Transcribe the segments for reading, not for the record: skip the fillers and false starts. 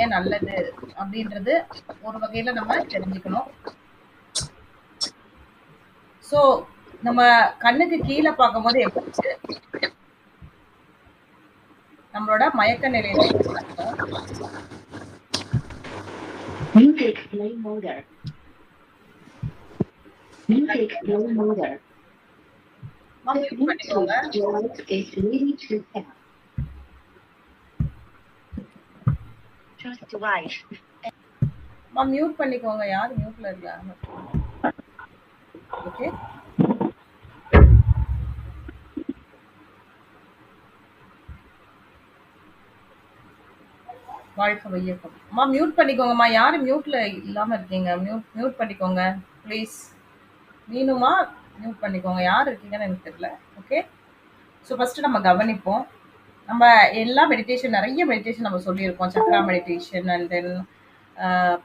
ஏன் நல்லது அப்படின்றது ஒரு வகையில நம்ம தெரிஞ்சுக்கணும். ஸோ நம்ம கண்ணுக்கு கீழே பார்க்கும்போது எப்படி நம்மளோட மயக்க நிலையில இருக்கும். Music play mode. Music play mode. Mute பண்ணிக்கோங்க. Bluetooth is ready to pair. Trust device. Mute பண்ணிக்கோங்க. யார் மியூட்ல இருக்காங்க? ஓகே. வாழ்க வையகம். மியூட் பண்ணிக்கோங்கம்மா. யாரு மியூட்ல இல்லாம இருக்கீங்க? மியூட் பண்ணிக்கோங்க ப்ளீஸ். மீனுமா மியூட் பண்ணிக்கோங்க. யார் இருக்கீங்கன்னு எனக்கு தெரியல. ஓகே. ஸோ ஃபர்ஸ்ட் நம்ம கவனிப்போம். நம்ம எல்லா மெடிடேஷன் நிறைய மெடிடேஷன் நம்ம சொல்லியிருக்கோம். சக்ரா மெடிடேஷன் அண்ட் தென்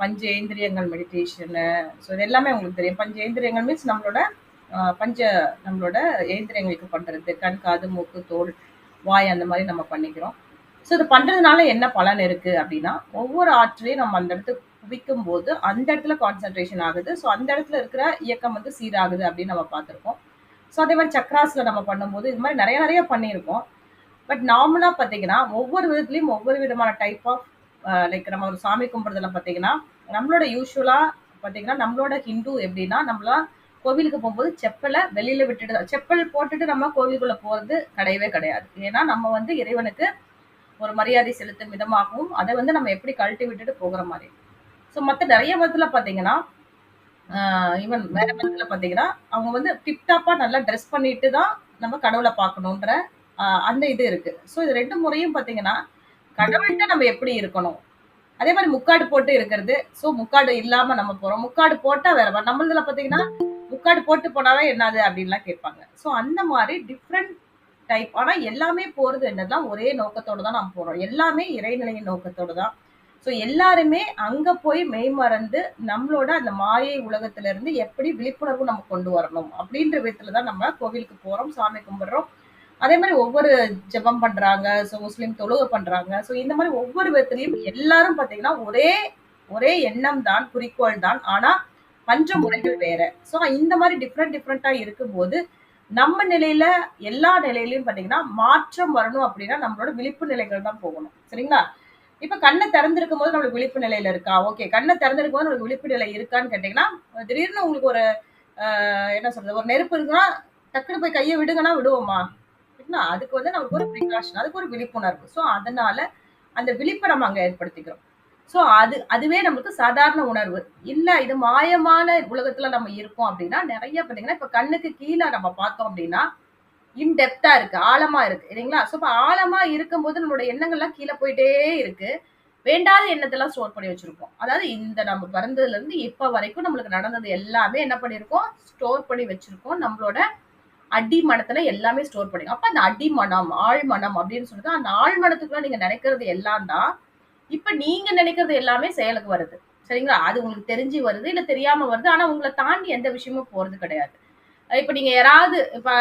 பஞ்சேந்திரியங்கள் மெடிடேஷனு. ஸோ இது எல்லாமே உங்களுக்கு தெரியும். பஞ்சேந்திரியங்கள் மீன்ஸ் நம்மளோட நம்மளோட ஏந்திரியங்களுக்கு பண்ணுறது, கண், காது, மூக்கு, தோல், வாய், அந்த மாதிரி நம்ம பண்ணிக்கிறோம். ஸோ இது பண்ணுறதுனால என்ன பலன் இருக்குது அப்படின்னா, ஒவ்வொரு ஆற்றலையும் நம்ம அந்த இடத்துக்கு குவிக்கும் போது அந்த இடத்துல கான்சென்ட்ரேஷன் ஆகுது. ஸோ அந்த இடத்துல இருக்கிற இயக்கம் வந்து சீராகுது அப்படின்னு நம்ம பார்த்துருக்கோம். ஸோ அதே மாதிரி சக்ராஸில் நம்ம பண்ணும்போது இது மாதிரி நிறைய பண்ணியிருக்கோம். பட் நார்மலாக பார்த்தீங்கன்னா ஒவ்வொரு விதத்துலையும் ஒவ்வொரு விதமான டைப் ஆஃப் லைக் நம்ம ஒரு சாமி கும்பிட்றதுல பார்த்தீங்கன்னா, நம்மளோட யூஸ்வலாக பார்த்தீங்கன்னா நம்மளோட ஹிந்து எப்படின்னா, நம்மளாம் கோவிலுக்கு போகும்போது செப்பலை வெளியில விட்டுட்டு செப்பல் போட்டுட்டு நம்ம கோவிலுக்குள்ள போகிறது கிடையவே கிடையாது. ஏன்னா நம்ம வந்து இறைவனுக்கு ஒரு மரியாதை செலுத்தும் விதமாகவும் அதை வந்து நம்ம எப்படி கழட்டி விட்டுட்டு போகிற மாதிரி. ஸோ மற்ற நிறைய மதத்துல பார்த்தீங்கன்னா, ஈவன் வேற மதத்துல பார்த்தீங்கன்னா அவங்க வந்து டிப்டாப்பா நல்லா ட்ரெஸ் பண்ணிட்டு தான் நம்ம கடவுளை பார்க்கணுன்ற அந்த இது இருக்கு. ஸோ இது ரெண்டு முறையும் பார்த்தீங்கன்னா கடவுள்கிட்ட நம்ம எப்படி இருக்கணும், அதே மாதிரி முக்காடு போட்டு இருக்கிறது. ஸோ முக்காடு இல்லாம நம்ம போறோம், முக்காடு போட்டா வேற மாதிரி. நம்மளதுல பார்த்தீங்கன்னா முக்காடு போட்டு போனாவே என்னது அப்படின்லாம் கேட்பாங்க. ஸோ அந்த மாதிரி டிஃப்ரெண்ட் டைப். ஆனா எல்லாமே போறது என்னதான் ஒரே நோக்கத்தோட தான் நம்ம போறோம். எல்லாமே இறைநிலையின் நோக்கத்தோட தான். ஸோ எல்லாருமே அங்க போய் மெய்மறந்து நம்மளோட அந்த மாயை உலகத்துல இருந்து எப்படி விழிப்புணர்வு நம்ம கொண்டு வரணும் அப்படின்ற விதத்துல தான் நம்ம கோவிலுக்கு போறோம், சாமி கும்பிடுறோம். அதே மாதிரி ஒவ்வொரு ஜெபம் பண்றாங்க. ஸோ முஸ்லீம் தொழுகை பண்றாங்க. ஸோ இந்த மாதிரி ஒவ்வொரு விதத்திலையும் எல்லாரும் பார்த்தீங்கன்னா ஒரே எண்ணம் தான், குறிக்கோள் தான். ஆனா பஞ்ச முறைகள் வேற. ஸோ இந்த மாதிரி டிஃப்ரெண்டா இருக்கும்போது நம்ம நிலையில எல்லா நிலையிலயும் பாத்தீங்கன்னா மாற்றம் வரணும் அப்படின்னா நம்மளோட விழிப்பு நிலைகள் தான் போகணும். சரிங்களா? இப்ப கண்ணை திறந்திருக்கும் போது நம்மளுக்கு விழிப்பு நிலையில இருக்கா? ஓகே. கண்ணை திறந்திருக்கும் போது நம்மளுக்கு விழிப்பு நிலை இருக்கான்னு கேட்டீங்கன்னா, திடீர்னு உங்களுக்கு ஒரு என்ன சொல்றது, ஒரு நெருப்பு இருக்குன்னா டக்குனு போய் கையை விடுங்கன்னா விடுவோமா? அதுக்கு வந்து நமக்கு ஒரு ப்ரிகாஷன், அதுக்கு ஒரு விழிப்புணர்வு. ஸோ அதனால அந்த விழிப்பை நம்ம அங்க ஏற்படுத்திக்கிறோம். ஸோ அதுவே நமக்கு சாதாரண உணர்வு இல்ல. இது மாயமான உலகத்துல நம்ம இருக்கோம் அப்படின்னா நிறைய பார்த்தீங்கன்னா இப்ப கண்ணுக்கு கீழே நம்ம பார்த்தோம் அப்படின்னா இன்டெப்தா இருக்கு, ஆழமா இருக்கு இல்லைங்களா? ஸோ இப்ப ஆழமா இருக்கும்போது நம்மளோட எண்ணங்கள்லாம் கீழே போயிட்டே இருக்கு. வேண்டாத எண்ணத்தெல்லாம் ஸ்டோர் பண்ணி வச்சிருக்கோம். அதாவது இந்த நம்ம பிறந்ததுல இருந்து இப்ப வரைக்கும் நம்மளுக்கு நடந்தது எல்லாமே என்ன பண்ணிருக்கோம், ஸ்டோர் பண்ணி வச்சிருக்கோம். நம்மளோட அடி மனத்துல எல்லாமே ஸ்டோர் பண்ணி. அப்ப அந்த அடி மனம், ஆழ் மனம் அப்படின்னு சொல்லிட்டு அந்த ஆழ் மனத்துக்குள்ள நீங்க நினைக்கிறது எல்லாம் தான் இப்ப நீங்க நினைக்கிறது எல்லாமே செயலுக்கு வருது. சரிங்களா? அது உங்களுக்கு தெரிஞ்சு வருது, இல்ல தெரியாம வருது. ஆனா உங்களை தாண்டி எந்த விஷயமும் போறது கிடையாது. இப்ப நீங்க யாராவது இப்ப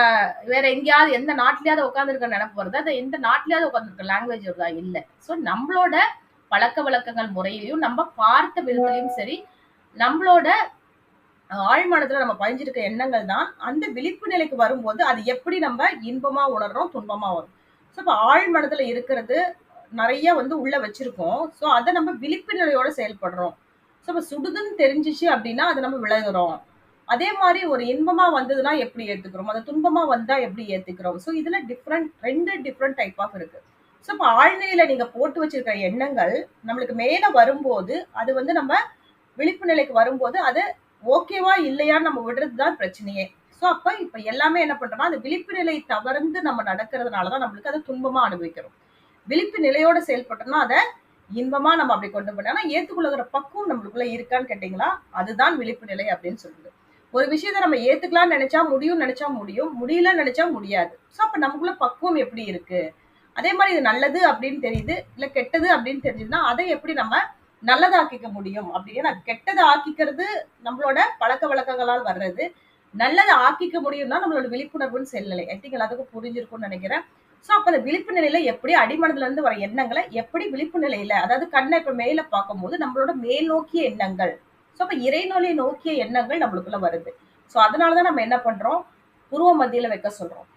வேற எங்கேயாவது எந்த நாட்டிலயாவது உட்கார்ந்துருக்க நினைப்பு வருது, அது எந்த நாட்டிலயாவது உட்கார்ந்துருக்க லாங்குவேஜ் வருதா? இல்ல. சோ நம்மளோட பழக்க வழக்கங்கள் முறையிலையும் நம்ம பார்த்த விதத்திலையும் சரி, நம்மளோட ஆழ்மனத்துல நம்ம பதிஞ்சிருக்க எண்ணங்கள் தான் அந்த விழிப்பு நிலைக்கு வரும்போது அது எப்படி நம்ம இன்பமா உணர்றோம், துன்பமா வரும். ஸோ இப்ப ஆழ்மனத்துல இருக்கிறது நிறைய வந்து உள்ள வச்சிருக்கோம். ஸோ அதை நம்ம விழிப்பு நிலையோட செயல்படுறோம். ஸோ இப்ப சுடுதுன்னு தெரிஞ்சிச்சு அப்படின்னா அதை நம்ம விலகுறோம். அதே மாதிரி ஒரு இன்பமா வந்ததுன்னா எப்படி ஏத்துக்கிறோம், அது துன்பமா வந்தா எப்படி ஏத்துக்கிறோம். ஸோ இதுல ரெண்டு டிஃப்ரெண்ட் டைப் ஆஃப் இருக்கு. ஸோ இப்ப ஆழ்நிலையில நீங்க போட்டு வச்சிருக்கிற எண்ணங்கள் நம்மளுக்கு மேல வரும்போது அது வந்து நம்ம விழிப்பு நிலைக்கு வரும்போது அது ஓகேவா இல்லையான்னு நம்ம விடுறது தான் பிரச்சனையே. ஸோ அப்ப இப்ப எல்லாமே என்ன பண்றோம்னா அந்த விழிப்பு நிலை தவறுந்து நம்ம நடக்கிறதுனாலதான் நம்மளுக்கு அதை துன்பமா அனுபவிக்கிறோம். விழிப்பு நிலையோட செயல்பட்டோம்னா அதை இன்பமா நம்ம அப்படி கொண்டு போனோம். ஆனா ஏத்துக்கொள்ளுகிற பக்குவம் நம்மளுக்குள்ள இருக்கான்னு கேட்டீங்களா, அதுதான் விழிப்பு நிலை அப்படின்னு சொல்லுது. ஒரு விஷயத்த நம்ம ஏத்துக்கலாம்னு நினைச்சா முடியும், நினைச்சா முடியும், முடியலன்னு நினைச்சா முடியாது. ஸோ அப்ப நமக்குள்ள பக்குவம் எப்படி இருக்கு, அதே மாதிரி இது நல்லது அப்படின்னு தெரியுது, இல்ல கெட்டது அப்படின்னு தெரிஞ்சதுன்னா அதை எப்படி நம்ம நல்லதாக்கிக்க முடியும் அப்படின்னு. கெட்டதை ஆக்கிக்கிறது நம்மளோட பழக்க வழக்கங்களால் வர்றது, நல்லதை ஆக்கிக்க முடியும்னா நம்மளோட விழிப்புணர்வுன்னு செல்லலை. ஐ திங்க் எல்லாத்துக்கும் புரிஞ்சிருக்கும்னு நினைக்கிறேன். ஸோ அப்ப அந்த விழிப்பு நிலையில எப்படி அடிமனதுல இருந்து வர எண்ணங்களை எப்படி விழிப்பு நிலையில, அதாவது கண்ணை இப்ப மேல பார்க்கும்போது நம்மளோட மேல் நோக்கிய எண்ணங்கள், ஸோ அப்ப இறைநிலை நோக்கிய எண்ணங்கள் நம்மளுக்குள்ள வருது. ஸோ அதனாலதான் நம்ம என்ன பண்றோம், புருவ மத்தியில வைக்க சொல்றோம்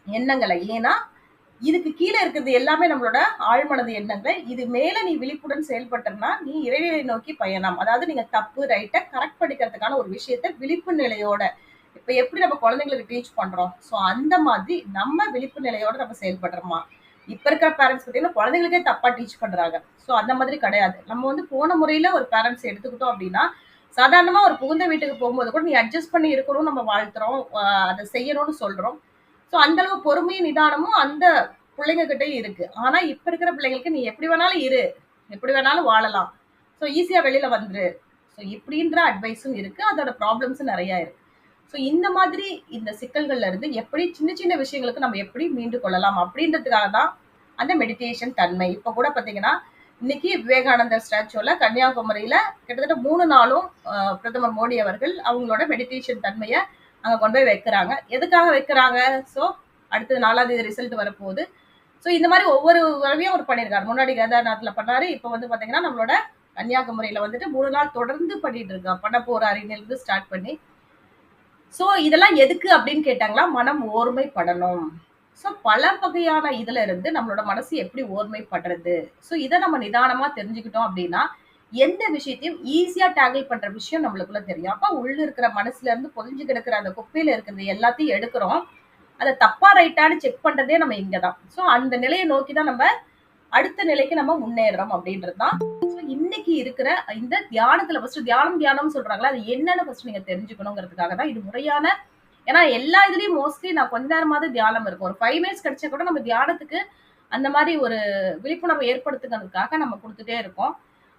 எண்ணங்களை. ஏன்னா இதுக்கு கீழே இருக்கிறது எல்லாமே நம்மளோட ஆழ்மனது எண்ணங்கள். இது மேல நீ விழிப்புடன் செயல்பட்டனா நீ இறைநிலை நோக்கி பயணம். அதாவது நீங்க தப்பு ரைட்டை கரெக்ட் பண்ணிக்கிறதுக்கான ஒரு விஷயத்த விழிப்பு நிலையோட, இப்ப எப்படி நம்ம குழந்தைங்களுக்கு டீச் பண்றோம், ஸோ அந்த மாதிரி நம்ம விழிப்பு நிலையோட நம்ம செயல்படுறோமா. இப்ப இருக்கிற பேரண்ட்ஸ் பார்த்தீங்கன்னா குழந்தைங்களுக்கே தப்பா டீச் பண்றாங்க. ஸோ அந்த மாதிரி கிடையாது. நம்ம வந்து போன முறையில ஒரு பேரண்ட்ஸ் எடுத்துக்கிட்டோம் அப்படின்னா, சாதாரணமா ஒரு புகுந்த வீட்டுக்கு போகும்போது கூட நீ அட்ஜஸ்ட் பண்ணி இருக்கணும் நம்ம வாழ்த்துறோம், அதை செய்யணும்னு சொல்றோம். ஸோ அந்த அளவு பொறுமையும் நிதானமும் அந்த பிள்ளைங்க கிட்டே இருக்கு. ஆனா இப்ப இருக்கிற பிள்ளைங்களுக்கு நீ எப்படி வேணாலும் இரு, எப்படி வேணாலும் வாழலாம், ஸோ ஈஸியா வெளியில வந்துரு, ஸோ இப்படின்ற அட்வைஸும் இருக்கு. அதோட ப்ராப்ளம்ஸும் நிறைய இருக்கு. ஸோ இந்த மாதிரி இந்த சிக்கல்கள்ல இருந்து எப்படி சின்ன சின்ன விஷயங்களுக்கு நம்ம எப்படி மீண்டு கொள்ளலாம் அப்படின்றதுக்காக தான் அந்த மெடிடேஷன் தன்மை. இப்ப கூட பாத்தீங்கன்னா இன்னைக்கு விவேகானந்தர் ஸ்டாச்சுல கன்னியாகுமரியில கிட்டத்தட்ட 3 நாளும் பிரதமர் மோடி அவர்கள் அவங்களோட மெடிடேஷன் தன்மையை அங்க கொண்டு போய் வைக்கிறாங்க. எதுக்காக வைக்கிறாங்க, ஸோ அடுத்தது 4ஆம் தேதி ரிசல்ட் வரப்போகுது. ஸோ இந்த மாதிரி ஒவ்வொரு தடவையும் அவர் பண்ணியிருக்காரு. முன்னாடி கேதார்நாத்ல பண்ணாரு, இப்போ வந்து பாத்தீங்கன்னா நம்மளோட கன்னியாகுமரியில வந்துட்டு 3 நாள் தொடர்ந்து பண்ணிட்டு இருக்கா, பண்ண போறாரு இன்னிலிருந்து ஸ்டார்ட் பண்ணி. ஸோ இதெல்லாம் எதுக்கு அப்படின்னு கேட்டாங்களா, மனம் ஓர்மைப்படணும். ஸோ பல வகையான இதுல இருந்து நம்மளோட மனசு எப்படி ஓர்மைப்படுறது, ஸோ இதை நம்ம நிதானமா தெரிஞ்சுக்கிட்டோம் அப்படின்னா எந்த விஷயத்தையும் ஈஸியா டேக்கிள் பண்ற விஷயம் நம்மளுக்குள்ள தெரியும். அப்ப உள்ள இருக்கிற மனசுல இருந்து பொதிஞ்சு கிடக்கிற அந்த குப்பையில இருக்கிறது எல்லாத்தையும் எடுக்கிறோம். அதை தப்பா ரைட்டான்னு செக் பண்றதே நம்ம இங்கதான். ஸோ அந்த நிலையை நோக்கிதான் நம்ம அடுத்த நிலைக்கு நம்ம முன்னேறோம் அப்படின்றதுதான். ஸோ இன்னைக்கு இருக்கிற இந்த தியானத்துல ஃபர்ஸ்ட் தியானம் சொல்றாங்களா, அது என்னன்னு ஃபர்ஸ்ட் நீங்க தெரிஞ்சுக்கணுங்கிறதுக்காக தான் இது முறையான. ஏன்னா எல்லா இதுலயும் மோஸ்ட்லி நான் கொஞ்ச நேரமாவது தியானம் இருக்கும், ஒரு 5 மினிட்ஸ் கிடைச்சா கூட நம்ம தியானத்துக்கு அந்த மாதிரி ஒரு விழிப்புணர்வு ஏற்படுத்துக்கிறதுக்காக நம்ம கொடுத்துட்டே இருக்கோம்.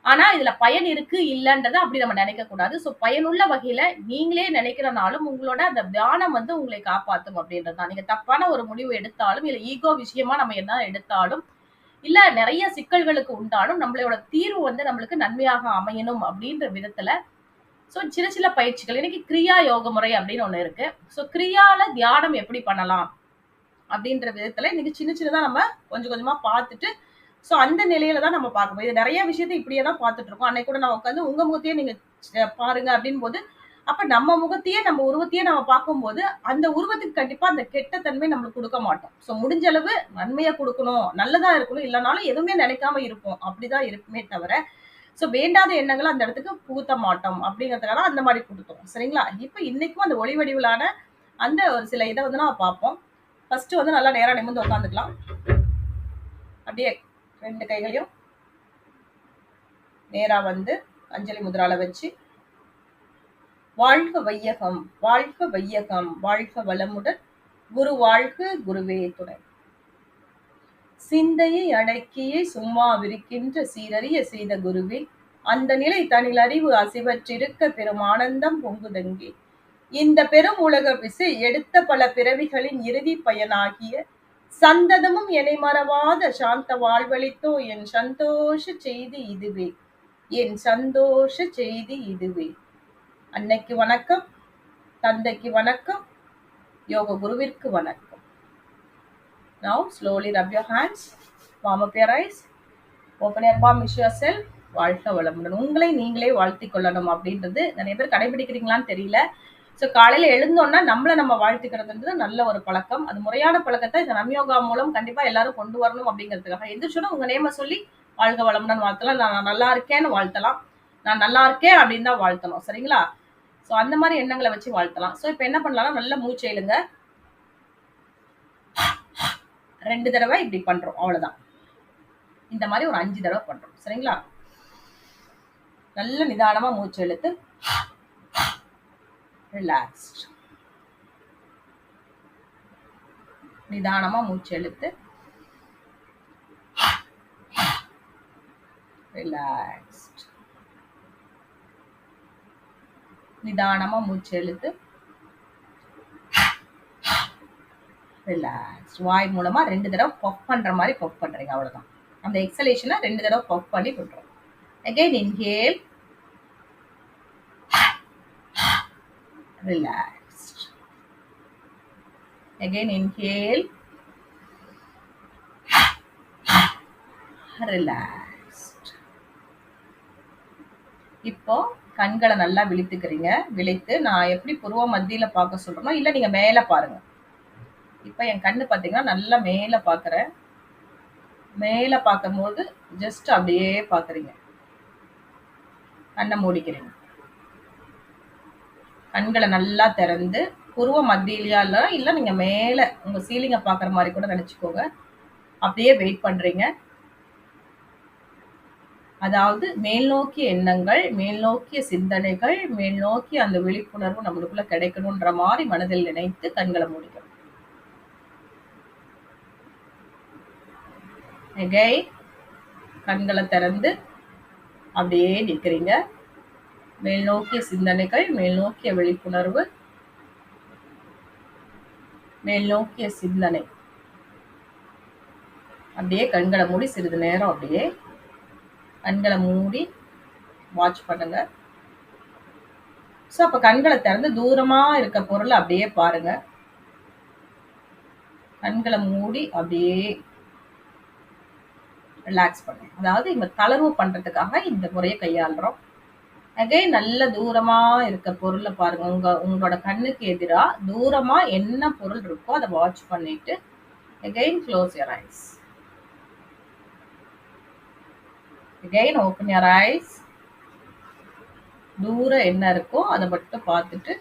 ஆனா இதுல பயன் இருக்கு இல்லன்றதை அப்படி நம்ம நினைக்க கூடாது. ஸோ பயனுள்ள வகையில நீங்களே நினைக்கிறனாலும் உங்களோட அந்த தியானம் வந்து உங்களை காப்பாற்றும் அப்படின்றதுதான். நீங்க தப்பான ஒரு முடிவு எடுத்தாலும் இல்ல ஈகோ விஷயமா நம்ம என்ன எடுத்தாலும் இல்ல நிறைய சிக்கல்களுக்கு உண்டாலும் நம்மளோட தீர்வு வந்து நம்மளுக்கு நன்மையாக அமையணும் அப்படின்ற விதத்துல ஸோ சின்ன சின்ன பயிற்சிகள். இன்னைக்கு கிரியா யோக முறை அப்படின்னு ஒண்ணு இருக்கு. ஸோ கிரியால தியானம் எப்படி பண்ணலாம் அப்படின்ற விதத்துல இன்னைக்கு சின்ன சின்னதா நம்ம கொஞ்சம் கொஞ்சமா பார்த்துட்டு ஸோ அந்த நிலையில தான் நம்ம பார்க்கணும். இது நிறைய விஷயத்தை இப்படியே தான் பார்த்துட்டு இருக்கோம். அன்னைக்கு கூட நான் உட்காந்து உங்க முகத்தையே நீங்க பாருங்க அப்படின் போது அப்ப நம்ம முகத்தையே நம்ம உருவத்தையே நம்ம பார்க்கும்போது அந்த உருவத்துக்கு கண்டிப்பா அந்த கெட்ட தன்மை நம்மளுக்கு கொடுக்க மாட்டோம். ஸோ முடிஞ்ச அளவு நன்மையா கொடுக்கணும், நல்லதா இருக்கணும், இல்லைனாலும் எதுவுமே நினைக்காம இருப்போம். அப்படிதான் இருக்குமே தவிர ஸோ வேண்டாத எண்ணங்களை அந்த இடத்துக்கு புகுத்த மாட்டோம் அப்படிங்கிறதுக்காக அந்த மாதிரி கொடுத்தோம். சரிங்களா? இப்ப இன்னைக்கும் அந்த ஒளி வடிவிலான அந்த ஒரு சில இதை வந்து நான் பார்ப்போம். ஃபர்ஸ்ட் வந்து நல்லா நேரா நிமிர்ந்து உட்காந்துக்கலாம். அப்படியே 2 கைகளையும் நேரா வந்து அஞ்சலி முதிரால வச்சு வாழ்க வையகம், வாழ்க வையகம், வாழ்க வளமுடன், குரு வாழ்க, குருவே துணை. சிந்தையை அடக்கியே சும்மா விரிக்கின்ற சீரறிய செய்த குருவே, அந்த நிலை தனில் அறிவு அசைவற்றிருக்க பெரும் ஆனந்தம் பொங்குதங்கே. இந்த பெரும் உலக விசை எடுத்த பல பிறவிகளின் இறுதி பயனாகிய சந்ததமும் என்னை மறவாத சாந்த வாழ்வழித்தோ என் சந்தோஷ செய்தி இதுவே, என் சந்தோஷ செய்தி இதுவே. அன்னைக்கு வணக்கம், தந்தைக்கு வணக்கம், யோக குருவிற்கு வணக்கம். Now slowly rub your hands, warm up your eyes, open your palm, wish yourself வாழ்க வளமுடன். உங்களை நீங்களே வாழ்த்திக் கொள்ளணும் அப்படின்றது நிறைய பேர் கடைபிடிக்கிறீங்களான்னு தெரியல. ஸோ காலையில எழுந்தோன்னா நம்மளை நம்ம வாழ்த்துக்கிறதுன்றது நல்ல ஒரு பழக்கம். அது முறையான பழக்கத்தை இந்த நம்யோகா மூலம் கண்டிப்பா எல்லாரும் கொண்டு வரணும் அப்படிங்கிறதுக்காக எந்திரிச்சோன்னா உங்க நேம சொல்லி வாழ்க வளமுடன் வாழ்த்தலாம், நான் நல்லா இருக்கேன்னு வாழ்த்தலாம், நான் நல்லா இருக்கேன் அப்படின்னு தான் வாழ்த்தணும். சரிங்களா? ஸோ அந்த மாதிரி எண்ணங்களை வச்சு வாழ்த்தலாம். ஸோ இப்போ என்ன பண்ணலாம்னா நல்ல மூச்சு எழுங்க. 2 தடவை இப்படி பண்றோம், அவ்வளவுதான். இந்த மாதிரி ஒரு 5 தடவை பண்றோம். சரிங்களா? நல்ல நிதானமா மூச்சு இழுத்து ரிலாக்ஸ்ட், நிதானமா மூச்சு இழுத்து ரிலாக்ஸ்ட், நிதானமா மூச்சு இழுத்து ரிலாக்ஸ். வாய் மூலமா 2 தடவை பஃப் பண்ற மாதிரி பஃப் பண்றீங்க, அவ்வளவுதான். அந்த எக்ஸலேஷனை 2 தடவை பஃப் பண்ணி விட்டுறோம். Again inhale, relaxed. Again inhale, relaxed. இப்போ கண்களை நல்லா விழித்துக்கிறீங்க. விழித்து நான் எப்படி புருவ மத்தியில பார்க்க சொல்றேனோ, இல்ல நீங்க மேல பாருங்க. இப்ப என் கண்ணு பாத்தீங்கன்னா நல்லா மேல பாக்குறேன். மேல பார்க்கும்போது ஜஸ்ட் அப்படியே பாக்குறீங்க. கண்ணை மூடிக்கிறீங்க. கண்களை நல்லா திறந்து புருவ மத்தியிலயா இல்ல நீங்க மேல உங்க சீலிங்க பாக்குற மாதிரி கூட நினைச்சுக்கோங்க. அப்படியே வெயிட் பண்றீங்க. அதாவது மேல் நோக்கிய எண்ணங்கள், மேல் நோக்கிய சிந்தனைகள், மேல் நோக்கிய அந்த விழிப்புணர்வு நம்மளுக்குள்ள கிடைக்கணும்ன்ற மாதிரி மனதில் நினைத்து கண்களை மூடிக்கணும். Again, கண்களை திறந்து அப்படியே நிற்கிறீங்க. மேல் நோக்கிய சிந்தனைகள், மேல் நோக்கிய விழிப்புணர்வு, மேல் நோக்கிய சிந்தனை. அப்படியே கண்களை மூடி சிறிது நேரம் அப்படியே கண்களை மூடி வாட்ச் பண்ணுங்க. ஸோ அப்போ கண்களை திறந்து தூரமா இருக்க பொருளை அப்படியே பாருங்க. கண்களை மூடி அப்படியே ரிலாக்ஸ் பண்ணுங்க. அதாவது இந்த தளர்வு பண்றதுக்காக இந்த முறையை கையாளுறோம். அகைன் நல்ல தூரமா இருக்க பொருளை பாருங்க. உங்களோட கண்ணுக்கு எதிரா தூரமா என்ன பொருள் இருக்கோ அதை வாட்ச் பண்ணிட்டு again close your eyes. Again open your eyes. தூரம் என்ன இருக்கோ அதை மட்டும் பார்த்துட்டு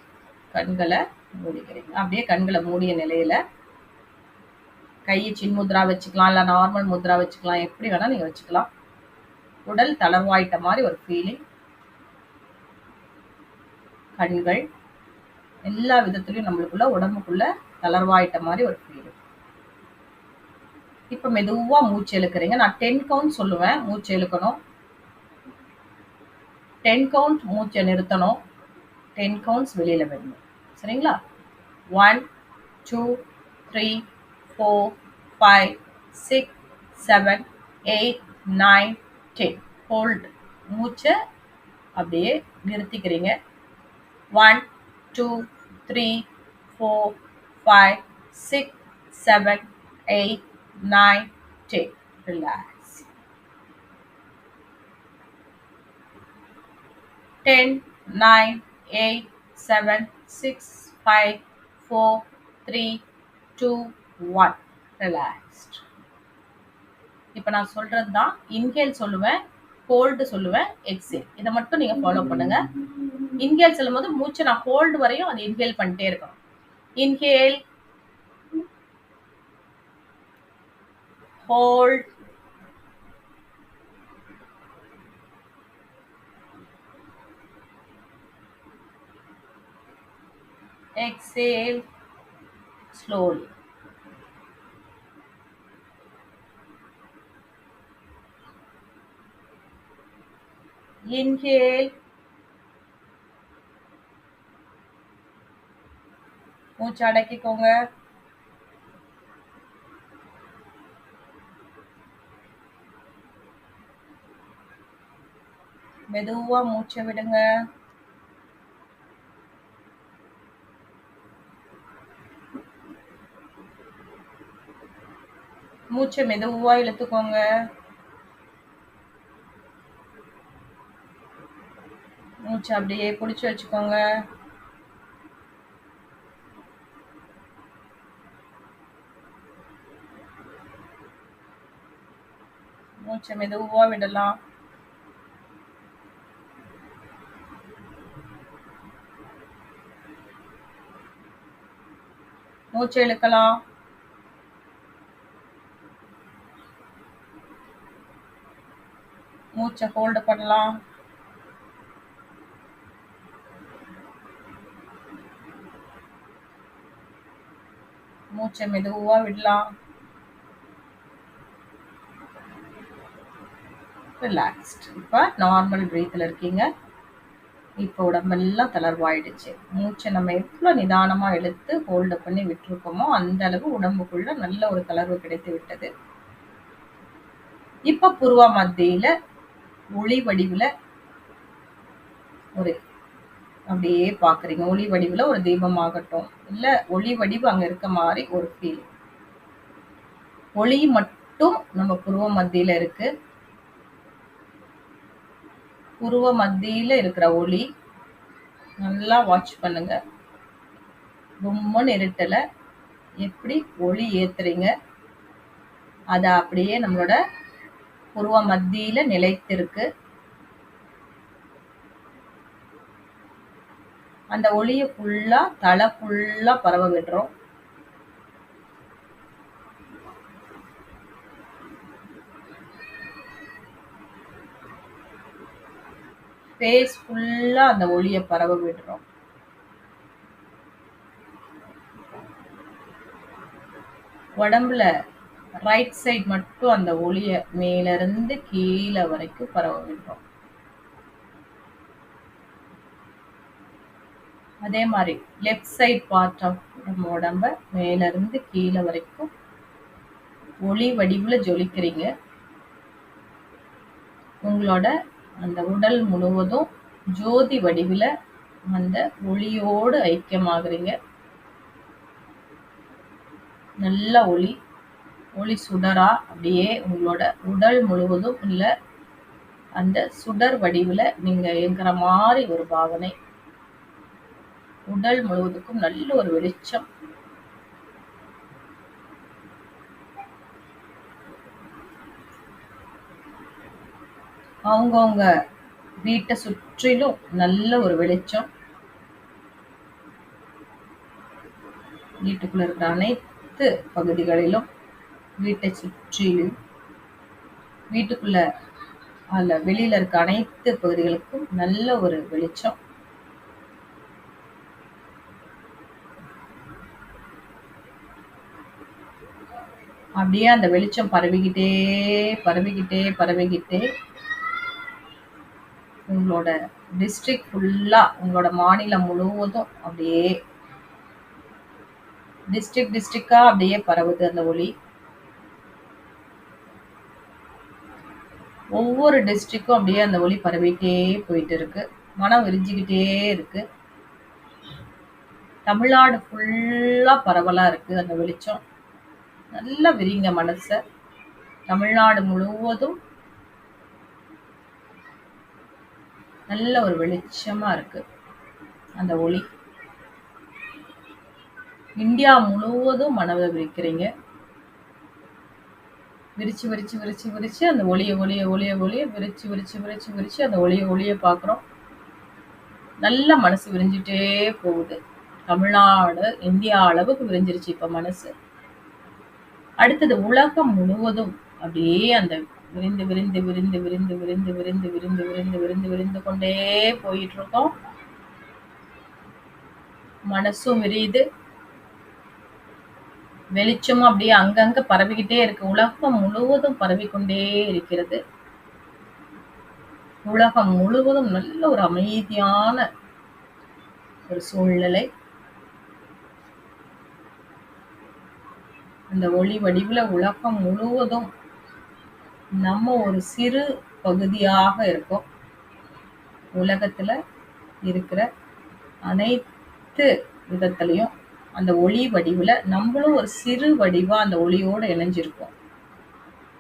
கண்களை மூடிக்கிறீங்க. அப்படியே கண்களை மூடிய நிலையில கையை சின் முத்ரா வச்சுக்கலாம், இல்லை நார்மல் முத்ரா வச்சுக்கலாம், எப்படி வேணா நீங்க வச்சுக்கலாம். உடல் தளர்வாயிட்ட மாதிரி ஒரு ஃபீலிங். கண்கள் எல்லா விதத்துலயும் நம்மளுக்குள்ள உடம்புக்குள்ள தளர்வாயிட்ட மாதிரி ஒரு ஃபீலிங். இப்ப மெதுவா மூச்சு இழுக்கிறீங்க. நான் 10 கவுண்ட் சொல்லுவேன், மூச்சு இழுக்கணும். 10 கவுண்ட் மூச்சை நிறுத்தணும். 10 கவுண்ட்ஸ் வெளியில விடணும். சரிங்களா? 1 2 3 4 5 6 7 8 9 10. ஹோல்ட். மூச்சை அப்படியே நிறுத்திக்கிறீங்க. 1 2 3 4 5 6 7 8 9 10. Relax. 10 9 8 7 6 5 4 3 2 1. Relaxed. இப்போ நான் சொல்றது தான். இன்ஹேல் சொல்லுவேன், ஹோல்டு சொல்லுவேன், எக்ஸேல். இதை மட்டும் நீங்க ஃபாலோ பண்ணுங்க. இன்ஹேல் சொல்லும் போது மூச்சை நான் ஹோல்டு வரையும் அது இன்ஹேல் பண்ணிட்டே இருக்கணும். Inhale, hold, exhale slowly. Inhale, மூச்சு அடக்கிக்கோங்க. மெதுவா மூச்சை விடுங்க. மூச்சை மெதுவா இழுத்துக்கோங்க. மூச்சை அப்படியே பிடிச்சு வச்சுக்கோங்க. மூச்சை மெதுவா விடலாம். மூச்சை இழுக்கலாம். மூச்சை ஹோல்டு பண்ணலாம். மூச்சை மெதுவா விடலாம். ரிலாக்ஸ்ட். இப்போ நார்மல் பிரீத்தில் இருக்கீங்க. இப்போ உடம்பெல்லாம் தளர்வாயிடுச்சு. மூச்சை நம்ம எவ்வளோ நிதானமாக இழுத்து ஹோல்டு பண்ணி விட்டுருக்கோமோ அந்த அளவு உடம்புக்குள்ள நல்ல ஒரு தளர்வு கிடைத்து விட்டது. இப்போ புருவ மத்தியில ஒளி வடிவில் ஒரு அப்படியே பார்க்குறீங்க. ஒளி வடிவில் ஒரு தீபமாகட்டும், இல்லை ஒளி வடிவு அங்கே இருக்க மாதிரி ஒரு ஃபீல். ஒளி மட்டும் நம்ம புருவ மத்தியில் இருக்கு. புருவ மத்தியில இருக்கிற ஒளி. நல்லா வாட்ச் பண்ணுங்க. ரொம்ப இருட்டல எப்படி ஒளி ஏத்துறீங்க, அது அப்படியே நம்மளோட புருவ மத்தியில நிலைத்திருக்கு. அந்த ஒளியை ஃபுல்லா தலை ஃபுல்லா பரவ விடுறோம். ஃபேஸ் ஃபுல்லா அந்த ஒளியை பரவ விடுறோம். உடம்புல ரைட் சைடு மட்டும் அந்த ஒளியை மேல இருந்து கீழே வரைக்கும் பரவ விடுறோம். அதே மாதிரி லெஃப்ட் சைட் பார்ட் ஆஃப் நம்ம உடம்ப மேல இருந்து கீழே வரைக்கும் ஒளி வடிவுல ஜொலிக்கிறீங்க. உங்களோட அந்த உடல் முழுவதும் ஜோதி வடிவுல அந்த ஒளியோடு ஐக்கியமாகறீங்க. நல்ல ஒளி, ஒளி சுடரா அப்படியே உங்களோட உடல் முழுவதும் உள்ள அந்த சுடர் வடிவுல நீங்க இருக்கிற மாதிரி ஒரு பாவனை. உடல் முழுவதுக்கும் நல்ல ஒரு வெளிச்சம். அவங்கவுங்க வீட்டை சுற்றிலும் நல்ல ஒரு வெளிச்சம். வீட்டுக்குள்ள இருக்கிற அனைத்து பகுதிகளிலும், வீட்டை சுற்றிலும், வீட்டுக்குள்ள அல்ல வெளியில இருக்க அனைத்து பகுதிகளுக்கும் நல்ல ஒரு வெளிச்சம். அப்படியே அந்த வெளிச்சம் பரவிக்கிட்டே பரவிக்கிட்டே பரவிக்கிட்டே உங்களோட டிஸ்ட்ரிக்ட் ஃபுல்லா, உங்களோட மாநிலம் முழுவதும் அப்படியே டிஸ்ட்ரிக்டா அப்படியே பரவுது அந்த ஒளி. ஒவ்வொரு டிஸ்ட்ரிக்டும் அப்படியே அந்த ஒளி பரவிட்டே போயிட்டு இருக்கு. மனம் விரிஞ்சுக்கிட்டே இருக்கு. தமிழ்நாடு ஃபுல்லா பரவலா இருக்கு அந்த வெளிச்சம். நல்லா விரிங்க மனச. தமிழ்நாடு முழுவதும் நல்ல ஒரு வெளிச்சமா இருக்கு அந்த ஒளி. இந்தியா முழுவதும் மனதை விரிக்கிறீங்க. விரிச்சு விரிச்சு விரிச்சு விரிச்சு அந்த ஒளிய ஒளிய ஒளிய ஒளிய விரிச்சு விரிச்சு விரிச்சு விரிச்சு அந்த ஒளிய ஒளிய பார்க்குறோம். நல்ல மனசு விரிஞ்சுட்டே போகுது. தமிழ்நாடு இந்தியா அளவுக்கு விரிஞ்சிருச்சு இப்ப மனசு. அடுத்தது உலகம் முழுவதும் அப்படியே அந்த விரிந்து விரிந்து விரிந்து விரிந்து விரிந்து விரிந்து விரிந்து விரிந்து விரிந்து விரிந்து கொண்டே போயிட்டு இருக்கோம். மனசும் விரியுது, வெளிச்சமும் அப்படியே அங்கங்க பரவிக்கிட்டே இருக்கு. உலகம் முழுவதும் பரவிக்கொண்டே இருக்கிறது. உலகம் முழுவதும் நல்ல ஒரு அமைதியான ஒரு சூழ்நிலை. அந்த ஒளி வடிவுல உலகம் முழுவதும் நம்ம ஒரு சிறு பகுதியாக இருக்கோம். உலகத்துல இருக்கிற அனைத்து விதத்திலையும் அந்த ஒளி வடிவுல நம்மளும் ஒரு சிறு வடிவா அந்த ஒளியோட இணைஞ்சிருக்கோம்.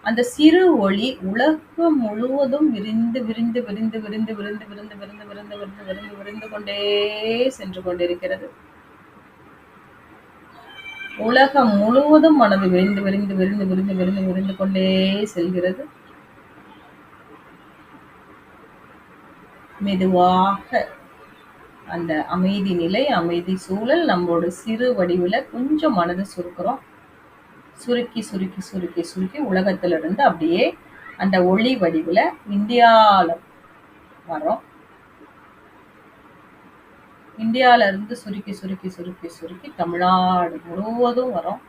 அந்த சிறு ஒளி உலகம் முழுவதும் விரிந்து விரிந்து விரிந்து விரிந்து விரிந்து விரிந்து விரிந்து விரிந்து விரிந்து விரிந்து விரிந்து கொண்டே சென்று கொண்டிருக்கிறது. உலகம் முழுவதும் மனது விரிந்து விரிந்து விரிந்து விரிந்து விரிந்து விரிந்து கொண்டே செல்கிறது. மெதுவாக அந்த அமைதி நிலை, அமைதி சூழல் நம்மளோட சிறு வடிவுல கொஞ்சம் மனதை சுருக்குறோம். சுருக்கி சுருக்கி சுருக்கி சுருக்கி உலகத்துல இருந்து அப்படியே அந்த ஒளி வடிவுல இந்தியால வரோம். இந்தியால இருந்து சுருக்கி சுருக்கி சுருக்கி சுருக்கி தமிழ்நாடு முழுவதும் வரோம்.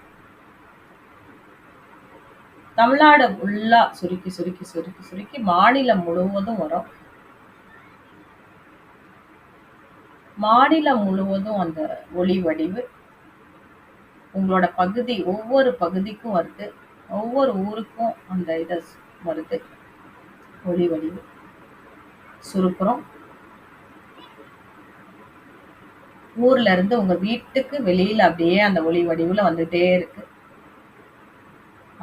தமிழ்நாடு ஃபுல்லா சுருக்கி சுருக்கி சுருக்கி சுருக்கி மாநிலம் முழுவதும் வரும். மாநிலம் முழுவதும் அந்த ஒளி வடிவு உங்களோட பகுதி, ஒவ்வொரு பகுதிக்கும் வருது. ஒவ்வொரு ஊருக்கும் அந்த இதை வருது. ஒளி வடிவு சுருக்குறோம். ஊர்ல இருந்து உங்க வீட்டுக்கு வெளியில அப்படியே அந்த ஒளி வடிவுல வந்துட்டே இருக்கு.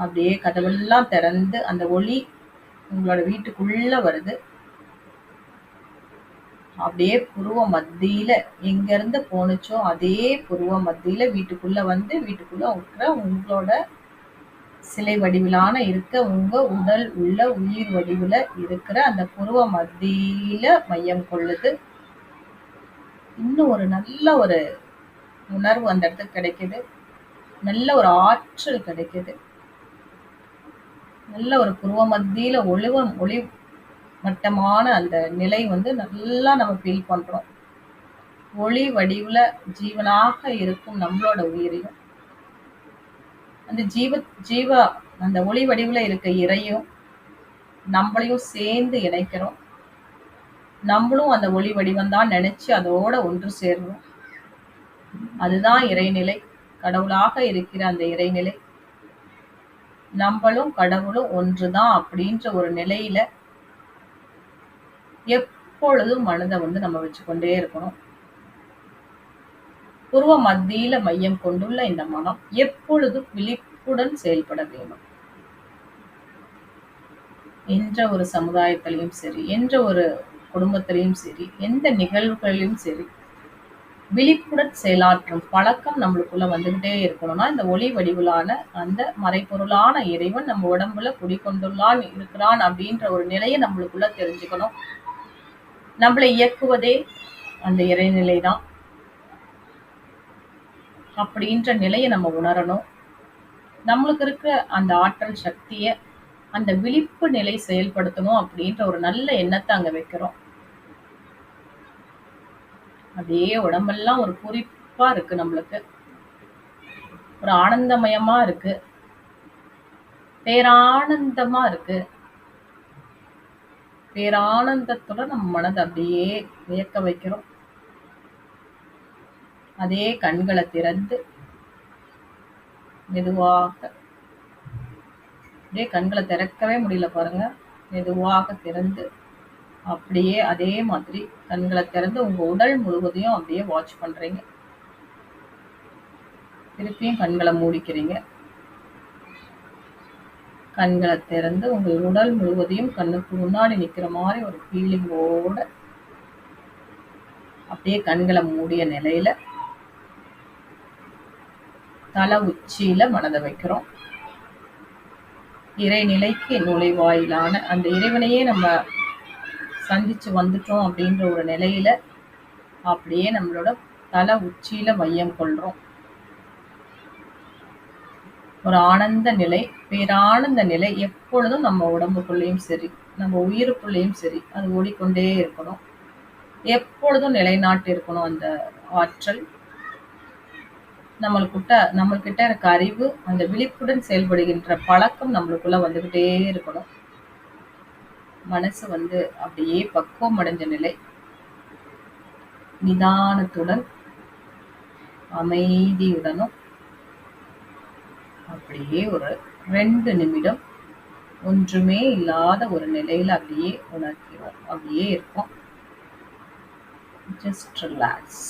அப்படியே கதவெல்லாம் திறந்து அந்த ஒளி உங்களோட வீட்டுக்குள்ள வருது. அப்படியே புருவ மத்தியில எங்க இருந்து போனுச்சோ அதே புருவ மத்தியில வீட்டுக்குள்ள வந்து வீட்டுக்குள்ள இருக்கிற உங்களோட சிலை வடிவிலான இருக்க உங்க உடல் உள்ள உயிர் வடிவுல இருக்கிற அந்த புருவ மத்தியில மையம் கொள்ளுது. இன்னும் ஒரு நல்ல ஒரு உணர்வு அந்த இடத்துக்கு கிடைக்குது. நல்ல ஒரு ஆற்றல் கிடைக்குது. நல்ல ஒரு புருவ மத்தியில ஒளி மட்டமான அந்த நிலை வந்து நல்லா நம்ம ஃபீல் பண்றோம். ஒளி வடிவுல ஜீவனாக இருக்கும் நம்மளோட உயிரையும் அந்த ஜீவ அந்த ஒளி வடிவுல இருக்க இறையும் நம்மளையும் சேர்ந்து இணைக்கிறோம். நம்மளும் அந்த ஒளி வடிவம் தான் நினைச்சு அதோட ஒன்று சேர்றோம். அதுதான் இறைநிலை. கடவுளாக இருக்கிற அந்த இறைநிலை. நம்மளும் கடவுளும் ஒன்றுதான் அப்படின்ற ஒரு நிலையில எப்பொழுதும் மனதை வந்து நம்ம வச்சுக்கொண்டே இருக்கணும். புருவ மத்தியில மையம் கொண்டுள்ள இந்த மனம் எப்பொழுதும் விழிப்புடன் செயல்பட வேண்டும். என்ற ஒரு சமுதாயத்திலையும் சரி, என்ற ஒரு குடும்பத்திலையும் சரி, எந்த நிகழ்வுகளிலும் சரி, விழிப்புடன் செயலாற்றும் பழக்கம் நம்மளுக்குள்ள வந்துகிட்டே இருக்கணும்னா இந்த ஒளி வடிவிலான அந்த மறைப்பொருளான இறைவன் நம்ம உடம்புல குடிக்கொண்டுள்ளான் இருக்கிறான் அப்படின்ற ஒரு நிலையை நம்மளுக்குள்ள தெரிஞ்சுக்கணும். நம்மளை இயக்குவதே அந்த இறைநிலை தான் அப்படின்ற நிலையை நம்ம உணரணும். நம்மளுக்கு இருக்கிற அந்த ஆற்றல் சக்தியை அந்த விழிப்பு நிலை செயல்படுத்தணும் அப்படின்ற ஒரு நல்ல எண்ணத்தை அங்க வைக்கிறோம். அதே உடம்பெல்லாம் ஒரு குறிப்பா இருக்கு, நம்மளுக்கு ஒரு ஆனந்தமயமா இருக்கு, பேரானந்தமா இருக்கு. பேரானந்தத்தோட நம்ம மனதை அப்படியே வியக்க வைக்கிறோம். அதே கண்களை திறந்து மெதுவாக அப்படியே கண்களை திறக்கவே முடியல பாருங்க. மெதுவாக திறந்து அப்படியே அதே மாதிரி கண்களை திறந்து உங்க உடல் முழுவதையும் அப்படியே வாட்ச் பண்றீங்க. திருப்பியும் கண்களை மூடிக்கிறீங்க. கண்களை திறந்து உங்கள் உடல் முழுவதையும் கண்ணுக்கு முன்னாடி நிக்கிற மாதிரி ஒரு ஃபீலிங்கோட அப்படியே கண்களை மூடிய நிலையில தலை உச்சியில மனதை வைக்கிறோம். இறைநிலைக்கு நுழைவாயிலான அந்த இறைவனையே நம்ம சந்திச்சு வந்துட்டோம் அப்படின்ற ஒரு நிலையில அப்படியே நம்மளோட தலை உச்சியில மையம் கொள்றோம். ஒரு ஆனந்த நிலை, பேரானந்த நிலை எப்பொழுதும் நம்ம உடம்புக்குள்ளேயும் சரி, நம்ம உயிருக்குள்ளேயும் சரி, அது ஓடிக்கொண்டே இருக்கணும். எப்பொழுதும் நிலைநாட்டி இருக்கணும் அந்த ஆற்றல். நம்மள்கிட்ட இருக்க அறிவு, அந்த விழிப்புடன் செயல்படுகின்ற பழக்கம் நம்மளுக்குள்ள வந்துகிட்டே இருக்கணும். மனசு வந்து அப்படியே பக்குவம் அடைஞ்ச நிலை, நிதானத்துடன் அமைதியுடனும் அப்படியே ஒரு 2 நிமிடம் ஒன்றுமே இல்லாத ஒரு நிலையில அப்படியே உணர்கிறோம். அப்படியே இருக்கும். Just relax.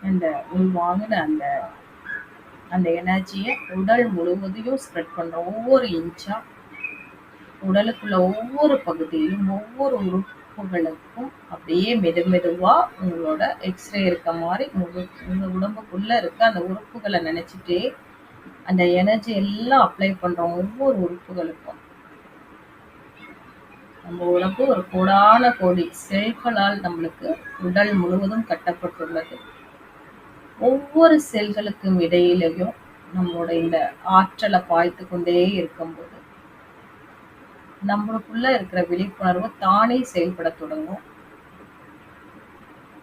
அந்த உள்வாங்கின அந்த அந்த எனர்ஜியை உடல் முழுவதையும் ஸ்ப்ரெட் பண்றோம். ஒவ்வொரு இன்ச்சா உடலுக்குள்ள ஒவ்வொரு பகுதியிலும் ஒவ்வொரு உறுப்புகளுக்கும் அப்படியே மெதுவா உங்களோட எக்ஸ்ரே இருக்க மாதிரி உங்க உடம்புக்குள்ள இருக்க அந்த உறுப்புகளை நினைச்சிட்டே அந்த எனர்ஜி எல்லாம் அப்ளை பண்றோம் ஒவ்வொரு உறுப்புகளுக்கும். நம்ம உடம்பு ஒரு கோடான கோடி செல்களால் நம்மளுக்கு உடல் முழுவதும் கட்டப்பட்டுள்ளது. ஒவ்வொரு செல்களுக்கும் இடையிலையும் நம்மளோட இந்த ஆற்றலை பாய்த்து கொண்டே இருக்கும்போது நம்மளுக்குள்ள இருக்கிற விழிப்புணர்வு தானே செயல்பட தொடங்கும்.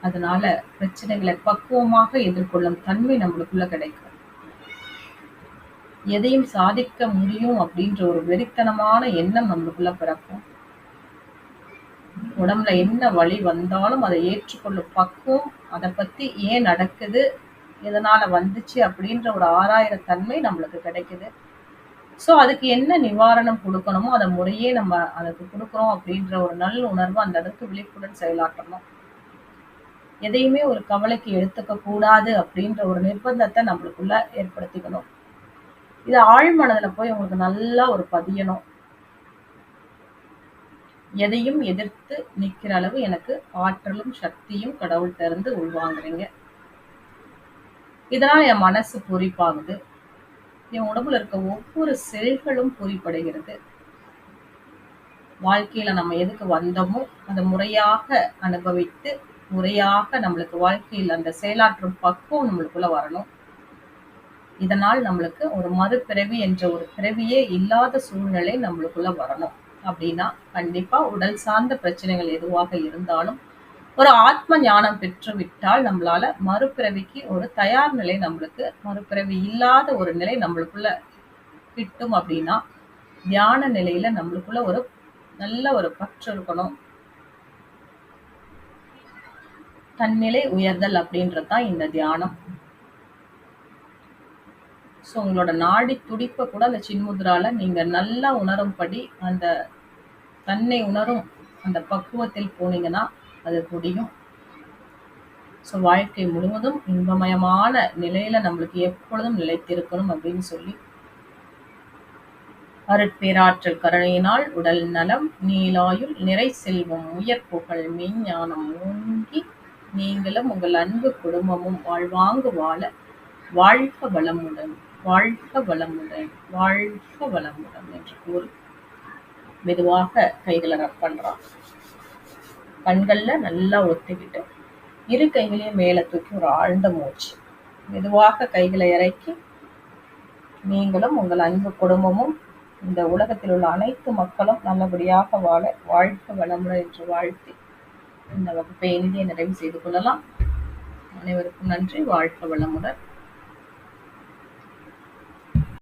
அதனால பிரச்சனைகளை பக்குவமாக எதிர்கொள்ளும் தன்மை நம்மளுக்குள்ள கிடைக்கும். எதையும் சாதிக்க முடியும் அப்படின்ற ஒரு வெறித்தனமான எண்ணம் நம்மளுக்குள்ள பிறக்கும். உடம்புல என்ன வலி வந்தாலும் அதை ஏற்றுக்கொள்ளும் பக்குவம், அதை பத்தி ஏன் நடக்குது, எதனால வந்துச்சு அப்படின்ற ஒரு ஆராயிர தன்மை நம்மளுக்கு கிடைக்குது. ஸோ அதுக்கு என்ன நிவாரணம் கொடுக்கணுமோ அதை முறையே நம்ம அதுக்கு கொடுக்குறோம் அப்படின்ற ஒரு நல்ல உணர்வு அந்த அளவுக்கு விழிப்புடன் செயலாற்றணும். எதையுமே ஒரு கவலைக்கு எடுத்துக்க கூடாது அப்படின்ற ஒரு நிர்பந்தத்தை நம்மளுக்குள்ள ஏற்படுத்திக்கணும். இது ஆழ்மனதுல போய் உங்களுக்கு நல்லா ஒரு பதியணும். எதையும் எதிர்த்து நிக்கிற அளவு எனக்கு ஆற்றலும் சக்தியும் கடவுள்கிட்ட இருந்து உள்வாங்குறீங்க. இதனால என் மனசு பூரிப்பாகுது. என் உடம்புல இருக்க ஒவ்வொரு செல்களும் பூரிப்படைகிறது. வாழ்க்கையில நம்ம எதுக்கு வந்தோமோ அதை முறையாக அனுபவித்து முறையாக நம்மளுக்கு வாழ்க்கையில் அந்த செயலாற்றும் பக்குவம் நம்மளுக்குள்ள வரணும். இதனால் நம்மளுக்கு ஒரு மறுபிறவி என்ற ஒரு பிறவியே இல்லாத சூழ்நிலை நம்மளுக்குள்ள வரணும். அப்படின்னா கண்டிப்பா உடல் சார்ந்த பிரச்சனைகள் எதுவாக இருந்தாலும் ஒரு ஆத்ம ஞானம் பெற்று விட்டால் நம்மளால மறுபிறவிக்கு ஒரு தயார் நிலை, நம்மளுக்கு மறுபிறவி இல்லாத ஒரு நிலை நம்மளுக்குள்ள கிட்டும். அப்படின்னா தியான நிலையில நம்மளுக்குள்ள ஒரு நல்ல ஒரு பற்று இருக்கணும். தன்னிலை உயர்தல் அப்படின்றது தான் இந்த தியானம். ஸோ உங்களோட நாடி துடிப்பை கூட அந்த சின்முத்ரால நீங்க நல்லா உணரும்படி அந்த தன்னை உணரும் அந்த பக்குவத்தில் போனீங்கன்னா அது முடியும். ஸோ வாழ்க்கை முழுவதும் இன்பமயமான நிலையில நம்மளுக்கு எப்பொழுதும் நிலைத்திருக்கணும் அப்படின்னு சொல்லி அருட்பேராற்றல் கருணையினால் உடல் நலம், நீலாயுள், நிறை செல்வம், உயர் புகழ், மெய்ஞானம் ஓங்கி நீங்களும் உங்கள் அன்பு குடும்பமும் வாழ்வாங்கு வாழ வாழ்க வளமுடன், வாழ்க வளமுடன், வாழ்க வளமுடன் என்று கூறி மெதுவாக கைகளை ரப் பண்றான். கண்கள்ல நல்லா ஒத்திக்கிட்டு இரு கைகளையும் மேல தூக்கி ஒரு ஆழ்ந்த மூச்சு. மெதுவாக கைகளை இறக்கி நீங்களும் உங்கள் அன்பு குடும்பமும் இந்த உலகத்தில் உள்ள அனைத்து மக்களும் நல்லபடியாக வாழ வாழ்க வளமுடன் என்று வாழ்த்தி இந்த வகுப்பை இனிதே நிறைவு செய்து கொள்ளலாம். அனைவருக்கும் நன்றி. வாழ்க வளமுடன்.